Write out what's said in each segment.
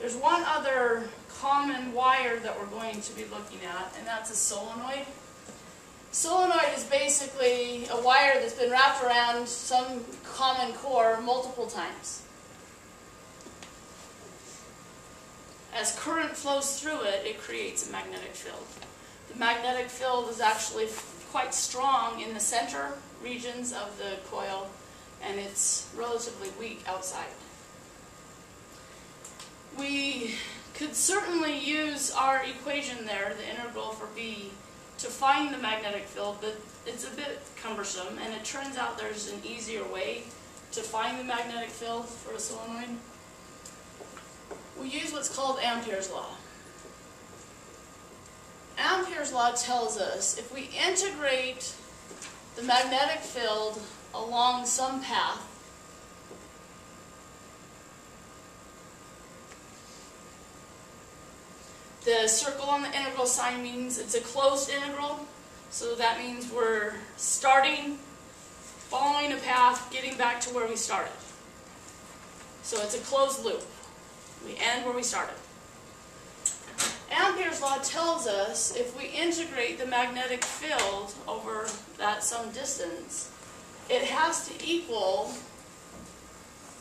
There's one other common wire that we're going to be looking at, and that's a solenoid. Solenoid is basically a wire that's been wrapped around some common core multiple times. As current flows through it, it creates a magnetic field. The magnetic field is actually quite strong in the center regions of the coil, and it's relatively weak outside. We could certainly use our equation there, the integral for B, to find the magnetic field, but it's a bit cumbersome, and it turns out there's an easier way to find the magnetic field for a solenoid. We use what's called Ampere's law. Ampere's law tells us if we integrate the magnetic field along some path, the circle on the integral sign means it's a closed integral, so that means we're starting, following a path, getting back to where we started. So it's a closed loop. We end where we started. Ampere's law tells us if we integrate the magnetic field over that some distance, it has to equal,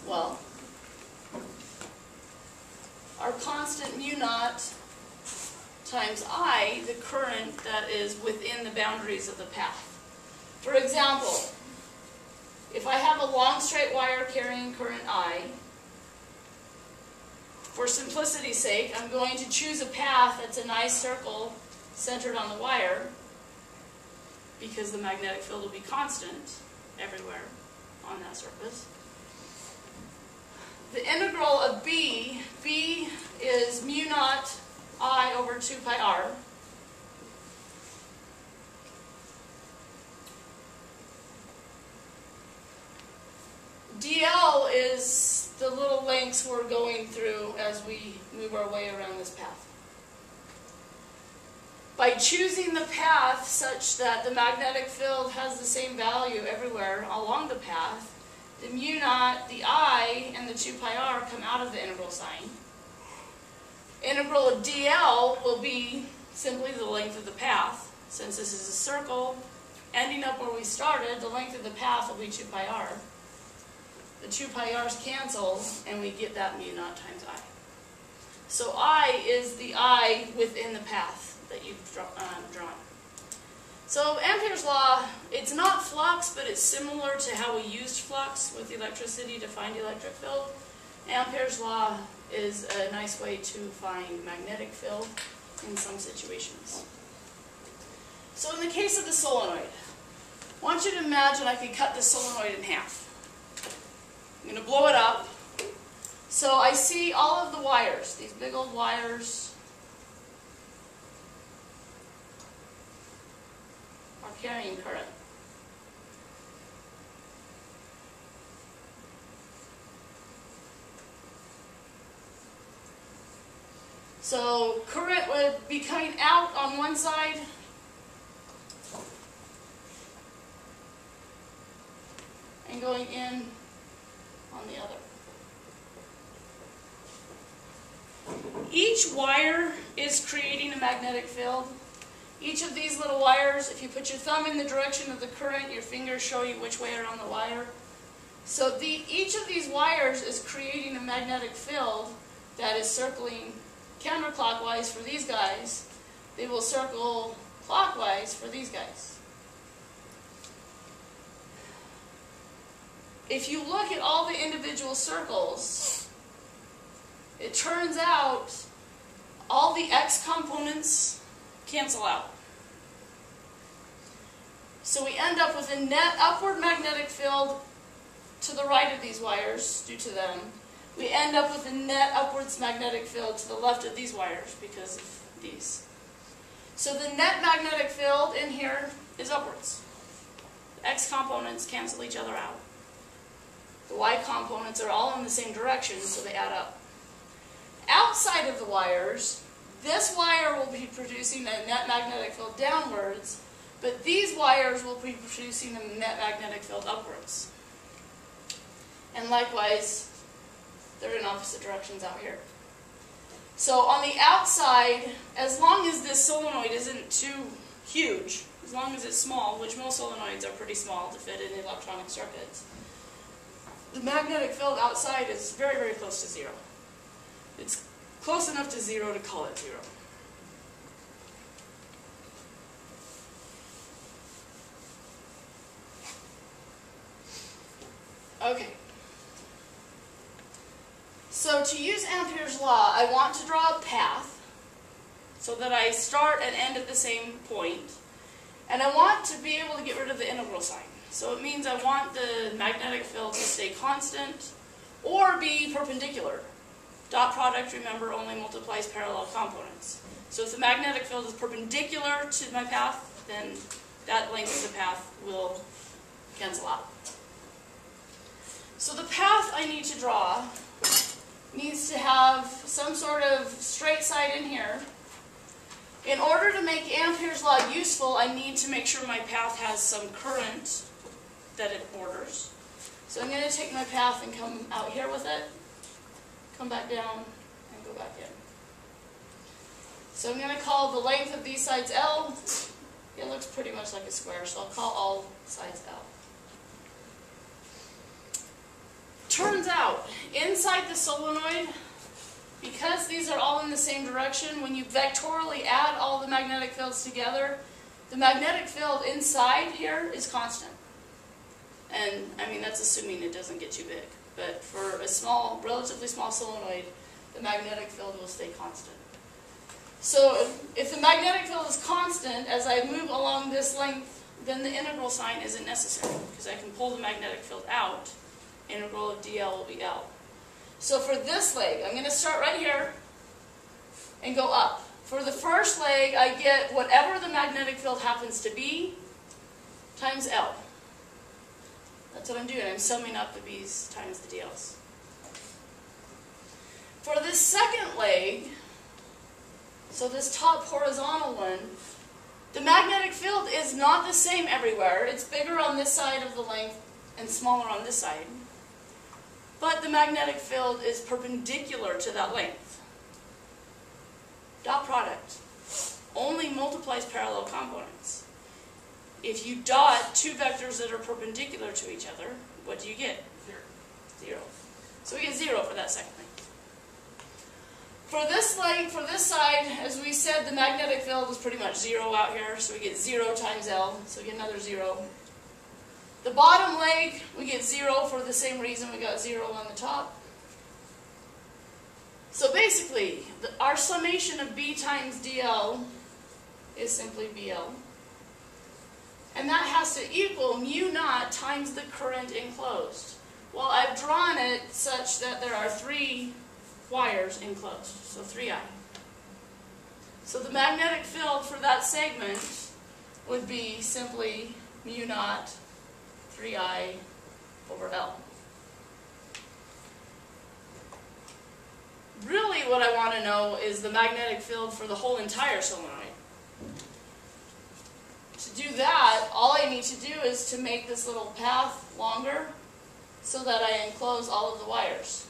well, our constant mu naught times I, the current that is within the boundaries of the path. For example, if I have a long straight wire carrying current I, for simplicity's sake, I'm going to choose a path that's a nice circle centered on the wire, because the magnetic field will be constant everywhere on that surface. The integral of B is mu naught I over 2 pi r. dl is the little lengths we're going through as we move our way around this path. By choosing the path such that the magnetic field has the same value everywhere along the path, the mu naught, the I, and the 2 pi r come out of the integral sign. Integral of dl will be simply the length of the path. Since this is a circle, ending up where we started, the length of the path will be 2 pi r. The 2 pi r's cancel, and we get that mu naught times I. So I is the I within the path that you've drawn. So Ampere's law, it's not flux, but it's similar to how we used flux with electricity to find electric field. Ampere's law is a nice way to find magnetic field in some situations. So in the case of the solenoid, I want you to imagine I could cut the solenoid in half. I'm going to blow it up. So I see all of the wires, these big old wires are carrying current. So current would be coming out on one side and going in on the other. Each wire is creating a magnetic field. Each of these little wires, if you put your thumb in the direction of the current, your fingers show you which way around the wire. So each of these wires is creating a magnetic field that is circling counterclockwise for these guys. They will circle clockwise for these guys. If you look at all the individual circles, it turns out all the x components cancel out. So we end up with a net upward magnetic field to the right of these wires due to them. We end up with a net upwards magnetic field to the left of these wires because of these. So the net magnetic field in here is upwards. The x components cancel each other out. The y components are all in the same direction, so they add up. Outside of the wires, this wire will be producing a net magnetic field downwards, but these wires will be producing a net magnetic field upwards. And likewise, they're in opposite directions out here. So on the outside, as long as this solenoid isn't too huge, as long as it's small, which most solenoids are pretty small to fit in electronic circuits, the magnetic field outside is very, very close to zero. It's close enough to zero to call it zero. Okay. So to use Ampere's law, I want to draw a path so that I start and end at the same point. And I want to be able to get rid of the integral sign. So it means I want the magnetic field to stay constant or be perpendicular. Dot product, remember, only multiplies parallel components. So if the magnetic field is perpendicular to my path, then that length of the path will cancel out. So the path I need to draw needs to have some sort of straight side in here. In order to make Ampere's law useful, I need to make sure my path has some current that it borders. So I'm going to take my path and come out here with it, come back down, and go back in. So I'm going to call the length of these sides L. It looks pretty much like a square, so I'll call all sides L. Turns out, inside the solenoid, because these are all in the same direction, when you vectorially add all the magnetic fields together, the magnetic field inside here is constant. And, I mean, that's assuming it doesn't get too big. But for a small, relatively small solenoid, the magnetic field will stay constant. So if the magnetic field is constant, as I move along this length, then the integral sign isn't necessary, because I can pull the magnetic field out. Integral of dl will be L. So for this leg, I'm going to start right here and go up. For the first leg, I get whatever the magnetic field happens to be times L. That's what I'm doing. I'm summing up the B's times the dL's. For this second leg, so this top horizontal one, the magnetic field is not the same everywhere. It's bigger on this side of the length and smaller on this side. But the magnetic field is perpendicular to that length. Dot product only multiplies parallel components. If you dot two vectors that are perpendicular to each other, what do you get? Zero. So we get 0 for that second length. For this leg, for this side, as we said, the magnetic field is pretty much 0 out here, so we get 0 times L, so we get another 0. The bottom leg, we get 0 for the same reason we got 0 on the top. So basically, our summation of B times dl is simply BL. And that has to equal mu naught times the current enclosed. Well, I've drawn it such that there are 3 wires enclosed, so 3I. So the magnetic field for that segment would be simply mu naught 3I over L. Really what I want to know is the magnetic field for the whole entire solenoid. To do that, all I need to do is to make this little path longer so that I enclose all of the wires.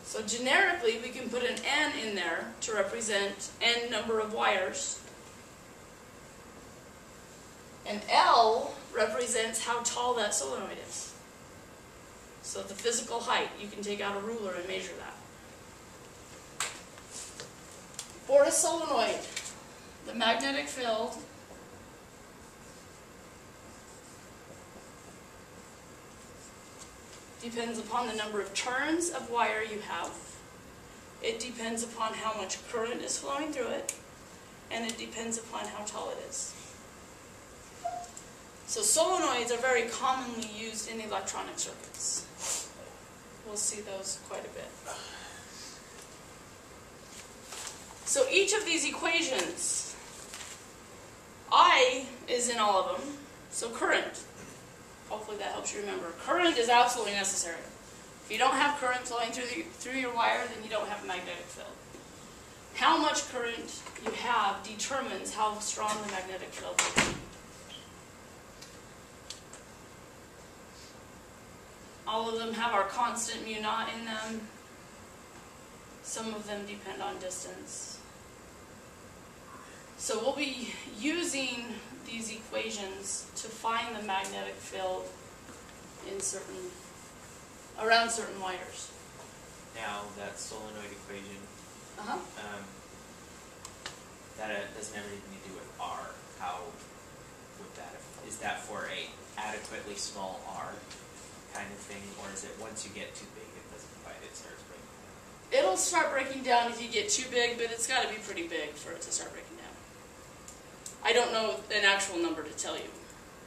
So generically, we can put an N in there to represent N number of wires. And L represents how tall that solenoid is. So the physical height, you can take out a ruler and measure that. For a solenoid, the magnetic field depends upon the number of turns of wire you have. It depends upon how much current is flowing through it. And it depends upon how tall it is. So solenoids are very commonly used in electronic circuits. We'll see those quite a bit. So each of these equations, I is in all of them. So current, hopefully that helps you remember. Current is absolutely necessary. If you don't have current flowing through your wire, then you don't have a magnetic field. How much current you have determines how strong the magnetic field will be. All of them have our constant mu naught in them. Some of them depend on distance. So we'll be using these equations to find the magnetic field in around certain wires. Now, that solenoid equation, Uh-huh. that doesn't have anything to do with R. How would that, is that for a adequately small R kind of thing, or is it once you get too big, it doesn't quite, it starts breaking down? It'll start breaking down if you get too big, but it's got to be pretty big for it to start breaking down. I don't know an actual number to tell you,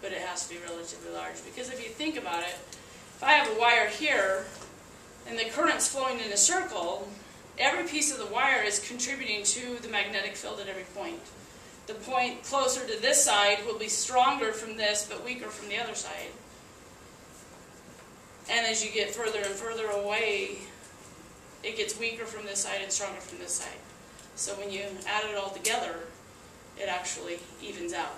but it has to be relatively large, because if you think about it, if I have a wire here, and the current's flowing in a circle, every piece of the wire is contributing to the magnetic field at every point. The point closer to this side will be stronger from this, but weaker from the other side. And as you get further and further away, it gets weaker from this side and stronger from this side. So when you add it all together, it actually evens out.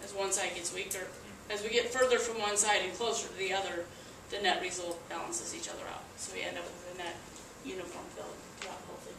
As one side gets weaker, as we get further from one side and closer to the other, the net result balances each other out. So we end up with a net uniform field throughout the whole thing.